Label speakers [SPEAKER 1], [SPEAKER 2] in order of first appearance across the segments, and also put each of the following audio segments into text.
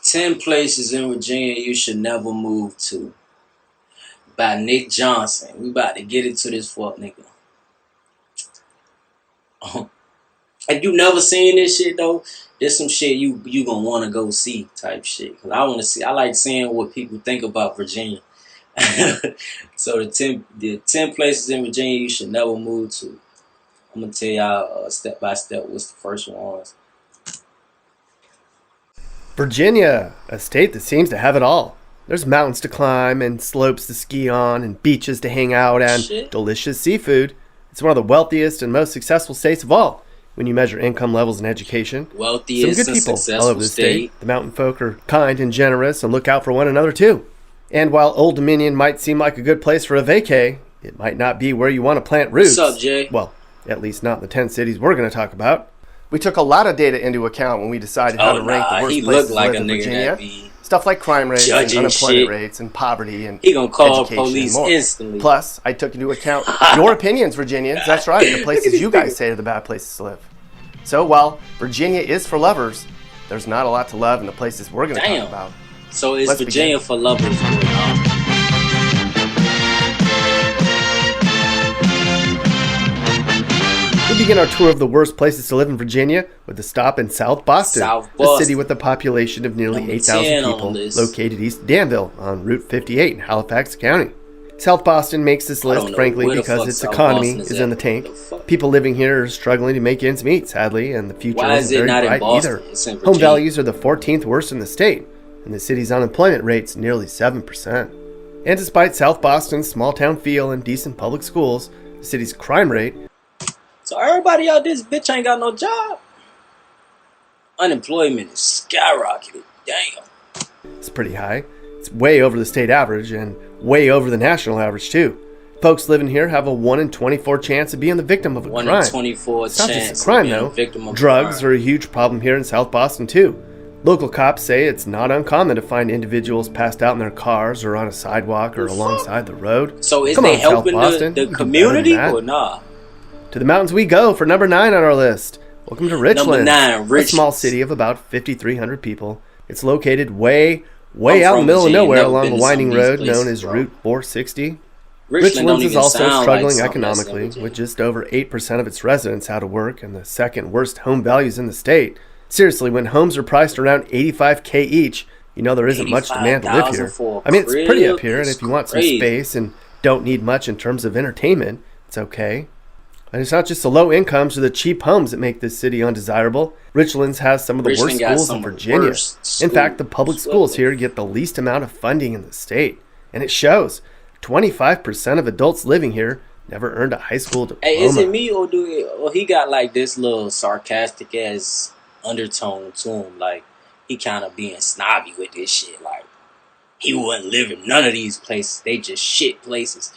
[SPEAKER 1] 10 places in Virginia you should never move to. By Nick Johnson. We about to get into this fuck nigga. If you never seen this shit though, there's some shit you gonna wanna go see type shit. Cause I wanna see. I like seeing what people think about Virginia. So the 10 places in Virginia you should never move to. I'm gonna tell y'all step by step what's the first ones.
[SPEAKER 2] Virginia, a state that seems to have it all. There's mountains to climb and slopes to ski on and beaches to hang out and delicious seafood. It's one of the wealthiest and most successful states of all when you measure income levels and education.
[SPEAKER 1] Wealthiest
[SPEAKER 2] Some good people
[SPEAKER 1] and
[SPEAKER 2] all over the state. The mountain folk are kind and generous and look out for one another too. And while Old Dominion might seem like a good place for a vacay, it might not be where you want to plant roots.
[SPEAKER 1] What's up, Jay?
[SPEAKER 2] Well, at least not in the 10 cities we're going to talk about. We took a lot of data into account when we decided how to rank the worst places to live in Virginia. Stuff like crime rates and unemployment rates and poverty and
[SPEAKER 1] he gonna call
[SPEAKER 2] education
[SPEAKER 1] police
[SPEAKER 2] and more.
[SPEAKER 1] instantly.
[SPEAKER 2] Plus, I took into account your opinions, Virginians. That's right, the places you guys say are the bad places to live. So while Virginia is for lovers, there's not a lot to love in the places we're going to talk about.
[SPEAKER 1] So it's Virginia begin. For lovers.
[SPEAKER 2] We begin our tour of the worst places to live in Virginia with a stop in South Boston, a city with a population of nearly 8,000 people located east of Danville on Route 58 in Halifax County. South Boston makes this list, frankly, because its economy is in the tank. People living here are struggling to make ends meet, sadly, and the future isn't very bright either. Home values are the 14th worst in the state, and the city's unemployment rate's nearly 7%. And despite South Boston's small-town feel and decent public schools, the city's crime rate...
[SPEAKER 1] So everybody out this bitch ain't got no job. Unemployment is skyrocketed. Damn.
[SPEAKER 2] It's pretty high. It's way over the state average and way over the national average too. Folks living here have a 1 in 24 chance of being the victim of a crime.
[SPEAKER 1] 1 in 24
[SPEAKER 2] it's not
[SPEAKER 1] chance
[SPEAKER 2] just a crime
[SPEAKER 1] of being
[SPEAKER 2] though. Drugs are a huge problem here in South Boston too. Local cops say it's not uncommon to find individuals passed out in their cars or on a sidewalk or alongside the road.
[SPEAKER 1] So is they helping the community or nah?
[SPEAKER 2] To the mountains we go for number 9 on our list. Welcome to Richlands, a small city of about 5,300 people. It's located way out in the middle of nowhere along a winding road known as Route 460. Richlands is also struggling economically, with just over 8% of its residents out of work and the second worst home values in the state. Seriously, when homes are priced around $85K each, you know there isn't much demand to live here. I mean, it's pretty up here, and if you want some space and don't need much in terms of entertainment, it's okay. And it's not just the low incomes or the cheap homes that make this city undesirable. Richlands has some of the worst schools in Virginia. In fact, the public schools here get the least amount of funding in the state. And it shows. 25% of adults living here never earned a high school diploma.
[SPEAKER 1] Hey, is it me or he got like this little sarcastic ass undertone to him? Like, he kind of being snobby with this shit. Like, he wouldn't live in none of these places. They just shit places.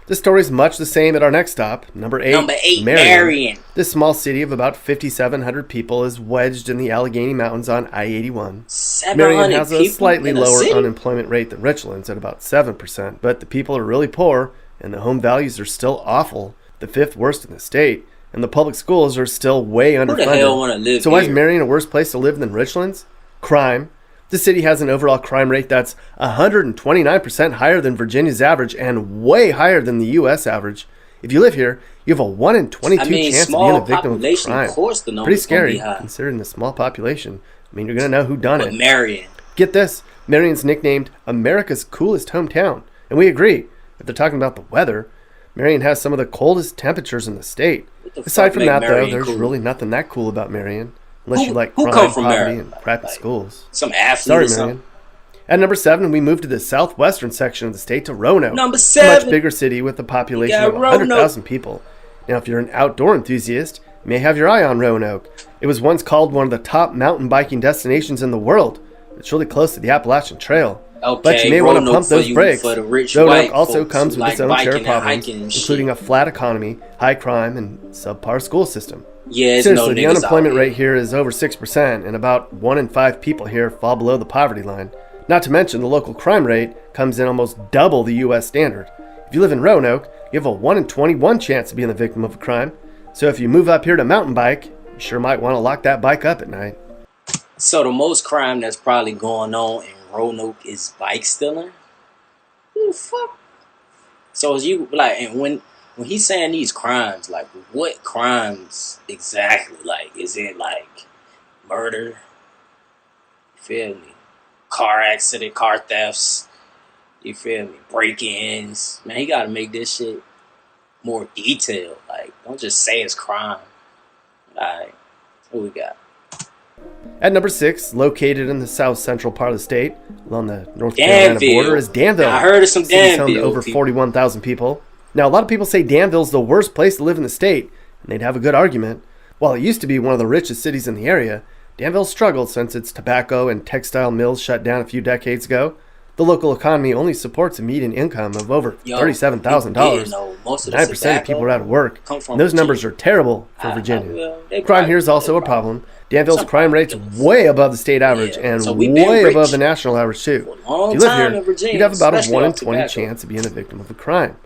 [SPEAKER 2] The story's much the same at our next stop, number 8, Marion. This small city of about 5,700 people is wedged in the Allegheny Mountains on I-81. Marion has a slightly lower unemployment rate than Richlands at about 7%, but the people are really poor, and the home values are still awful, the 5th worst in the state, and the public schools are still way underfunded.
[SPEAKER 1] Who the hell want to live
[SPEAKER 2] So why is Marion a worse place to live than Richlands? Crime. The city has an overall crime rate that's 129% higher than Virginia's average and way higher than the U.S. average. If you live here, you have a 1 in 22 chance of being a victim of a crime. Pretty scary, considering the small population. I mean, you're going to know who done it.
[SPEAKER 1] Marion.
[SPEAKER 2] Get this. Marion's nicknamed America's coolest hometown. And we agree. If they're talking about the weather, Marion has some of the coldest temperatures in the state. Aside from that, though, there's really nothing that cool about Marion. Unless you like crime, poverty, and crappy schools.
[SPEAKER 1] Some athlete.
[SPEAKER 2] Sorry, Marion. At number 7, we move to the southwestern section of the state to Roanoke.
[SPEAKER 1] Number 7.
[SPEAKER 2] A much bigger city with a population of 100,000 people. Now, if you're an outdoor enthusiast, you may have your eye on Roanoke. It was once called one of the top mountain biking destinations in the world. It's really close to the Appalachian Trail.
[SPEAKER 1] Okay,
[SPEAKER 2] but you may want to pump those brakes.
[SPEAKER 1] Roanoke
[SPEAKER 2] also comes with its own share of problems, including a flat economy, high crime, and subpar school system.
[SPEAKER 1] Yeah,
[SPEAKER 2] seriously, the unemployment rate here is over 6%, and about 1 in 5 people here fall below the poverty line. Not to mention, the local crime rate comes in almost double the U.S. standard. If you live in Roanoke, you have a 1 in 21 chance of being the victim of a crime. So if you move up here to mountain bike, you sure might want to lock that bike up at night.
[SPEAKER 1] So the most crime that's probably going on in Roanoke is bike stealing. Who the fuck? So is you like, and when he's saying these crimes, like what crimes exactly? Like, is it like murder? You feel me? Car accident, car thefts. You feel me? Break-ins. Man, he gotta make this shit more detailed. Like, don't just say it's crime. Alright, what we got?
[SPEAKER 2] At number 6, located in the south central part of the state, along the North Carolina border, is Danville.
[SPEAKER 1] Now, I heard of some Danville.
[SPEAKER 2] Home to over 41,000 people. Now, a lot of people say Danville's the worst place to live in the state, and they'd have a good argument. While it used to be one of the richest cities in the area, Danville struggled since its tobacco and textile mills shut down a few decades ago. The local economy only supports a median income of over $37,000. 9% of people are out of work. And those numbers are terrible for Virginia. Crime here is also a problem. Danville's crime rate's way above the state average and way above the national average too. If you live here, you'd have about a 1 in 20 chance of being a victim of a crime.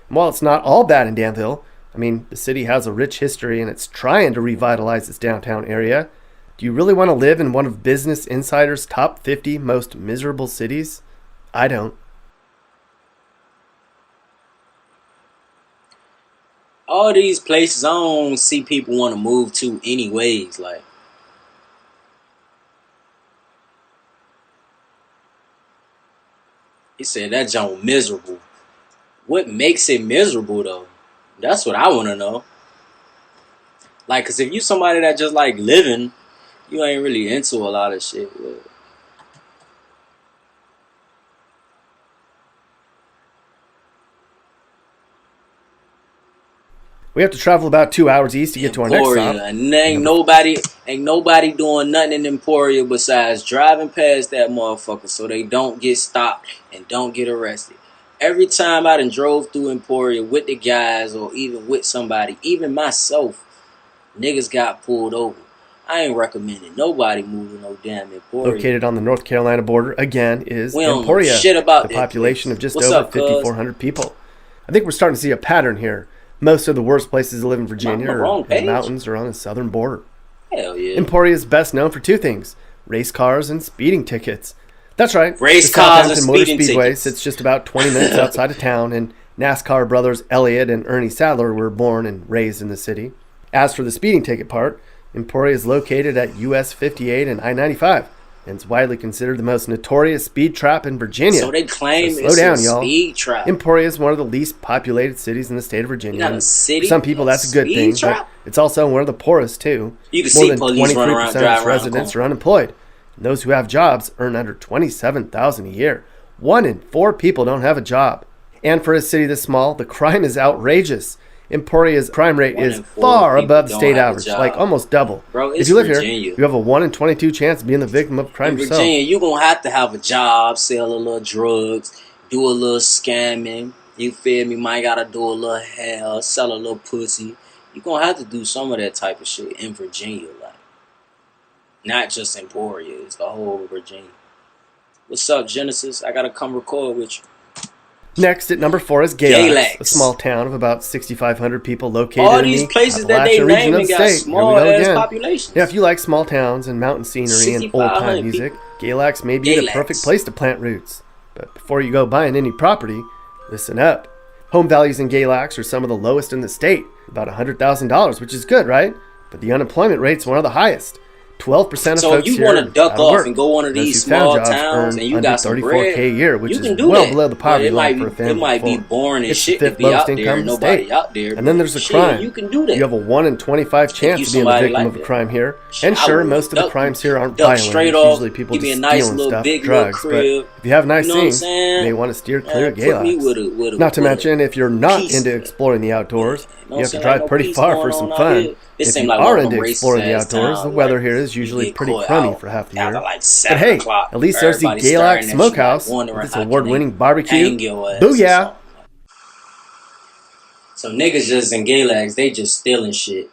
[SPEAKER 2] And while it's not all bad in Danville, I mean, the city has a rich history and it's trying to revitalize its downtown area. Do you really want to live in one of Business Insider's top 50 most miserable cities? I don't.
[SPEAKER 1] All these places I don't see people want to move to anyways. Like, he said that junk miserable. What makes it miserable though? That's what I want to know. Like, cause if you somebody that just like living, you ain't really into a lot of shit. But
[SPEAKER 2] we have to travel about 2 hours east to get to our next stop.
[SPEAKER 1] And ain't nobody doing nothing in Emporia besides driving past that motherfucker so they don't get stopped and don't get arrested. Every time I done drove through Emporia with the guys or even with somebody, even myself, niggas got pulled over. I ain't recommending nobody moving no damn Emporia.
[SPEAKER 2] Located on the North Carolina border, again, is
[SPEAKER 1] we don't
[SPEAKER 2] Emporia,
[SPEAKER 1] know shit about
[SPEAKER 2] the population of just over 5,400 people. I think we're starting to see a pattern here. Most of the worst places to live in Virginia are in the mountains or on the southern border.
[SPEAKER 1] Hell yeah.
[SPEAKER 2] Emporia is best known for two things: race cars and speeding tickets. That's right.
[SPEAKER 1] Race cars and speeding
[SPEAKER 2] Speedway
[SPEAKER 1] tickets.
[SPEAKER 2] sits just about 20 minutes outside of town, and NASCAR brothers Elliott and Ernie Sadler were born and raised in the city. As for the speeding ticket part, Emporia is located at US 58 and I-95, and it's widely considered the most notorious speed trap in Virginia.
[SPEAKER 1] So they claim
[SPEAKER 2] slow down, y'all.
[SPEAKER 1] Speed trap.
[SPEAKER 2] Emporia is one of the least populated cities in the state of Virginia.
[SPEAKER 1] Not a city,
[SPEAKER 2] for some people, that's a good thing, but it's also one of the poorest too.
[SPEAKER 1] You can
[SPEAKER 2] More
[SPEAKER 1] see
[SPEAKER 2] than
[SPEAKER 1] police
[SPEAKER 2] 23%
[SPEAKER 1] running around,
[SPEAKER 2] of its residents are unemployed. And those who have jobs earn under $27,000 a year. 1 in 4 people don't have a job. And for a city this small, the crime is outrageous. Emporia's crime rate is far above the state average, like almost double.
[SPEAKER 1] Bro,
[SPEAKER 2] if you live here, you have a 1 in 22 chance of being the victim of crime yourself.
[SPEAKER 1] In Virginia, you're going to have a job, sell a little drugs, do a little scamming. You feel me? Might got to do a little hair, sell a little pussy. You're going to have to do some of that type of shit in Virginia. Like, not just Emporia, it's the whole Virginia. What's up, Genesis? I got to come record with you.
[SPEAKER 2] Next at number 4 is Glasxx, a small town of about 6,500 people located
[SPEAKER 1] all
[SPEAKER 2] in
[SPEAKER 1] these
[SPEAKER 2] the
[SPEAKER 1] places that
[SPEAKER 2] Appalachian
[SPEAKER 1] they
[SPEAKER 2] region
[SPEAKER 1] name
[SPEAKER 2] of the
[SPEAKER 1] got
[SPEAKER 2] state.
[SPEAKER 1] small ass populations.
[SPEAKER 2] Yeah, if you like small towns and mountain scenery and old-time music, Glasxx may be the perfect place to plant roots. But before you go buying any property, listen up. Home values in Glasxx are some of the lowest in the state, about $100,000, which is good, right? But the unemployment rate's one of the highest. 12% of folks here.
[SPEAKER 1] So if you want to duck off and go one of these small towns and you got some bread,
[SPEAKER 2] $34K a year, which is
[SPEAKER 1] well
[SPEAKER 2] well below the poverty line for a family.
[SPEAKER 1] It might be boring and shit to be out there and nobody out there.
[SPEAKER 2] And then there's the crime.
[SPEAKER 1] You can do that.
[SPEAKER 2] You have a 1 in 25 chance of being the victim of a crime here. And sure, most of the crimes here aren't violent. It's usually people just stealing stuff, drugs. But if you have nice things, you may want to steer clear of Glasxx. Not to mention, if you're not into exploring the outdoors, you have to drive pretty far for some fun. If you are into exploring the outdoors, the weather here is usually pretty crummy for half the year. But hey, at least there's the Glasxx Smokehouse with its award-winning barbecue. Booyah!
[SPEAKER 1] So niggas just in Glasxx, they just stealing shit.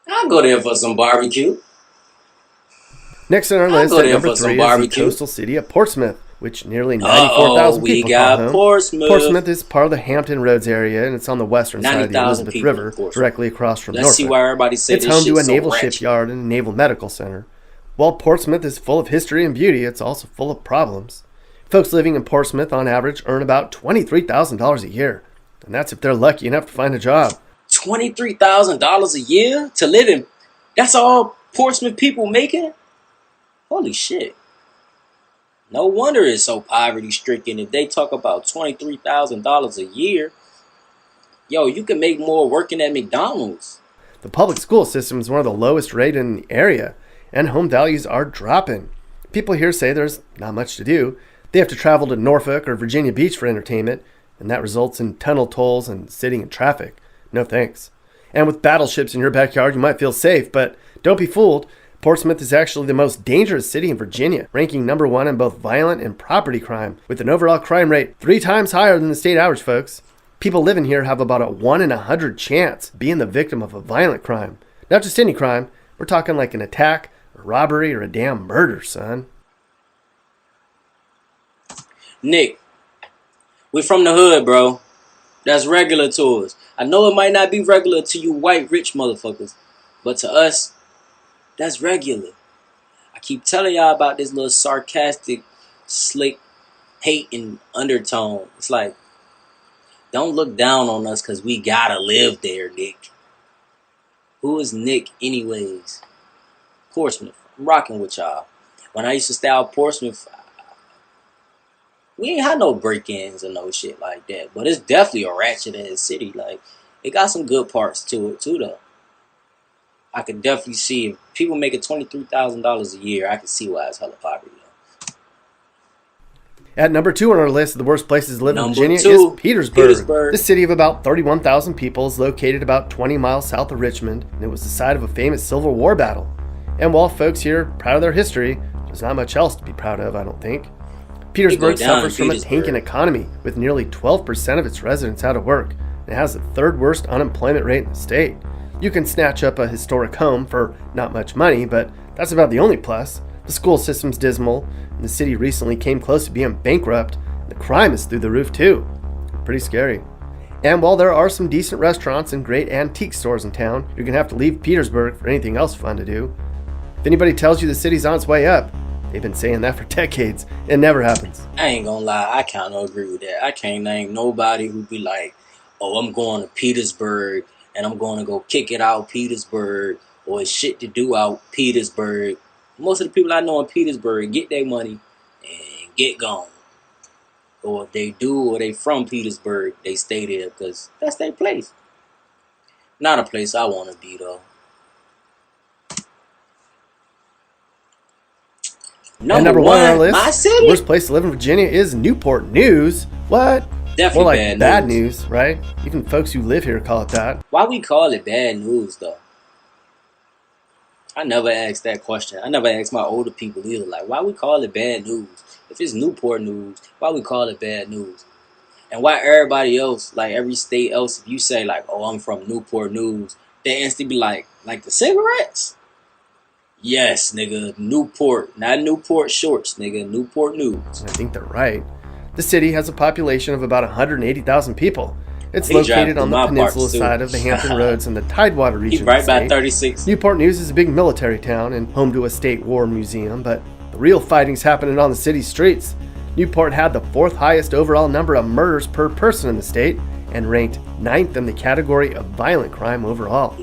[SPEAKER 1] I'll go there for some barbecue.
[SPEAKER 2] Next on our list at number 3 is the coastal city of Portsmouth, which nearly 94,000 people call home.
[SPEAKER 1] Portsmouth.
[SPEAKER 2] Portsmouth is part of the Hampton Roads area, and it's on the western side of the Elizabeth River, directly across from Norfolk.
[SPEAKER 1] Let's see why everybody say
[SPEAKER 2] it's home to a naval shipyard and a naval medical center. While Portsmouth is full of history and beauty, it's also full of problems. Folks living in Portsmouth, on average, earn about $23,000 a year, and that's if they're lucky enough to find a job.
[SPEAKER 1] $23,000 a year to live in? That's all Portsmouth people making? Holy shit. No wonder it's so poverty-stricken if they talk about $23,000 a year. Yo, you can make more working at McDonald's.
[SPEAKER 2] The public school system is one of the lowest rated in the area, and home values are dropping. People here say there's not much to do. They have to travel to Norfolk or Virginia Beach for entertainment, and that results in tunnel tolls and sitting in traffic. No thanks. And with battleships in your backyard, you might feel safe, but don't be fooled. Portsmouth is actually the most dangerous city in Virginia, ranking number 1 in both violent and property crime, with an overall crime rate 3 times higher than the state average, folks. People living here have about a 1 in 100 chance of being the victim of a violent crime. Not just any crime, we're talking like an attack, a robbery, or a damn murder, son.
[SPEAKER 1] Nick, we from the hood, bro. That's regular to us. I know it might not be regular to you white rich motherfuckers, but to us, that's regular. I keep telling y'all about this little sarcastic, slick, hating undertone. It's like, don't look down on us because we gotta live there, Nick. Who is Nick anyways? Portsmouth. I'm rocking with y'all. When I used to stay out Portsmouth, we ain't had no break-ins or no shit like that. But it's definitely a ratchet-ass city. Like, it got some good parts to it, too, though. I could definitely see if people making $23,000 a year, I can see why it's hella poverty.
[SPEAKER 2] At number 2 on our list of the worst places to live in Virginia is Petersburg. This city of about 31,000 people is located about 20 miles south of Richmond, and it was the site of a famous Civil War battle. And while folks here are proud of their history, there's not much else to be proud of, I don't think. Petersburg suffers from a tanking economy, with nearly 12% of its residents out of work, and it has the 3rd worst unemployment rate in the state. You can snatch up a historic home for not much money, but that's about the only plus. The school system's dismal, and the city recently came close to being bankrupt, and the crime is through the roof too. Pretty scary. And while there are some decent restaurants and great antique stores in town, you're going to have to leave Petersburg for anything else fun to do. If anybody tells you the city's on its way up, they've been saying that for decades. It never happens.
[SPEAKER 1] I ain't gonna lie, I kind of agree with that. I can't name nobody who'd be like, oh, I'm going to Petersburg, and I'm going to go kick it out Petersburg, or it's shit to do out Petersburg. Most of the people I know in Petersburg get their money and get gone. Or if they do, or they from Petersburg, they stay there because that's their place. Not a place I want to be, though.
[SPEAKER 2] Number one on our list, my city. The worst place to live in Virginia is Newport News. What?
[SPEAKER 1] Definitely
[SPEAKER 2] more like bad news, right? Even folks who live here call it that.
[SPEAKER 1] Why we call it bad news, though? I never asked that question. I never asked my older people either. Like, why we call it bad news? If it's Newport News, why we call it bad news? And why everybody else, like every state else, if you say like, oh, I'm from Newport News, they instantly be like the cigarettes? Yes, nigga, Newport, not Newport Shorts, nigga, Newport News.
[SPEAKER 2] I think they're right. The city has a population of about 180,000 people. It's located on the peninsula side of the Hampton Roads and the Tidewater region.
[SPEAKER 1] Right by 36.
[SPEAKER 2] Newport News is a big military town and home to a state war museum, but the real fighting's happening on the city's streets. Newport had the 4th highest overall number of murders per person in the state and ranked 9th in the category of violent crime overall.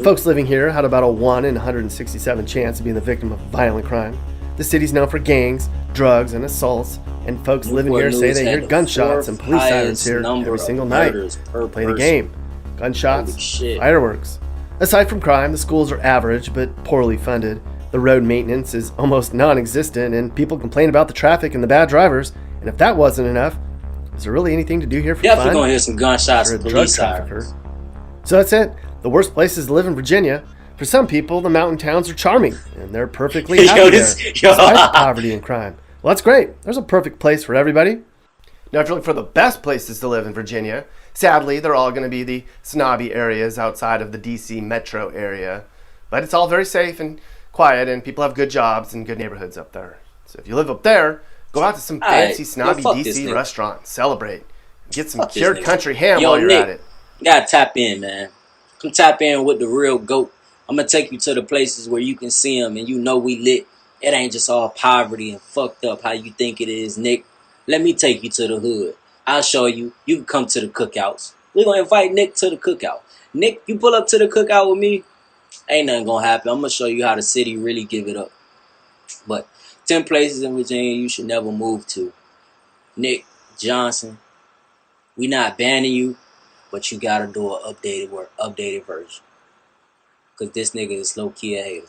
[SPEAKER 2] Folks living here had about a 1 in 167 chance of being the victim of violent crime. The city's known for gangs, drugs, and assaults, and folks living here say they hear gunshots and police sirens here every single night. Play the game. Gunshots, fireworks. Aside from crime, the schools are average but poorly funded. The road maintenance is almost non-existent, and people complain about the traffic and the bad drivers. And if that wasn't enough, is there really anything to do here for fun?
[SPEAKER 1] Definitely gonna hear some gunshots and police sirens.
[SPEAKER 2] So that's it. The worst places to live in Virginia. For some people, the mountain towns are charming, and they're perfectly happy there, despite poverty and crime. Well, that's great. There's a perfect place for everybody. Now, if you're looking for the best places to live in Virginia, sadly, they're all going to be the snobby areas outside of the D.C. metro area. But it's all very safe and quiet, and people have good jobs and good neighborhoods up there. So if you live up there, Go out to some fancy, snobby DC restaurant. Celebrate. Get some cured country ham while you're at it.
[SPEAKER 1] You gotta tap in, man. Come tap in with the real GOAT. I'm gonna take you to the places where you can see them and you know we lit. It ain't just all poverty and fucked up how you think it is, Nick. Let me take you to the hood. I'll show you. You can come to the cookouts. We're gonna invite Nick to the cookout. Nick, you pull up to the cookout with me, ain't nothing gonna happen. I'm gonna show you how the city really give it up. But 10 places in Virginia you should never move to. Nick Johnson, we not banning you, but you gotta do an updated version. Cause this nigga is low key a hater.